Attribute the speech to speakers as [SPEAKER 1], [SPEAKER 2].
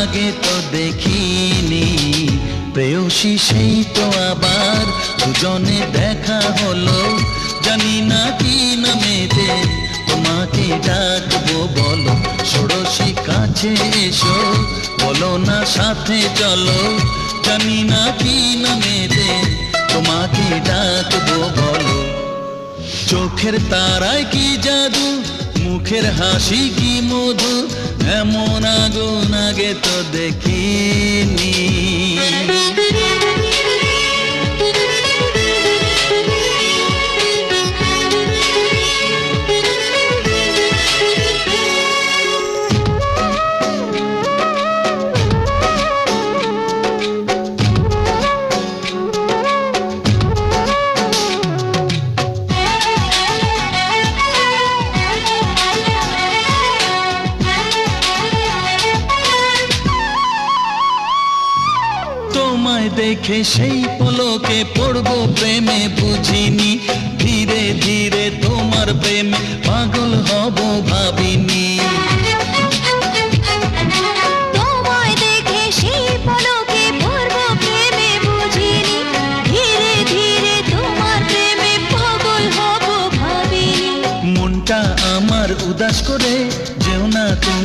[SPEAKER 1] আগে তো দেখিনি প্রেয়সী, সেই তো আবার দুজনে দেখা হলো। জানি না কি নামেতে তোমাকে ডাকবো, বলো ষোড়শী কাছে এসো, বলো না সাথে চলো। জানি না কি নামেতে তোমাকে ডাকবো, বলো। চোখের তারায় কি জাদু, মুখের হাসি কি মধু, এমন আগুন আগে তো দেখিনি। তোমায় দেখে সেই পলকে পড়বো প্রেমে, বুঝিনি ধীরে ধীরে তোমার প্রেমে পাগল হব ভাবিনি।
[SPEAKER 2] তোমায় দেখে সেই পলকে পড়বো প্রেমে, বুঝিনি ধীরে ধীরে তোমার প্রেমে পাগল হব ভাবিনি।
[SPEAKER 1] মনটা আমার উদাস করে যেও না তুমি।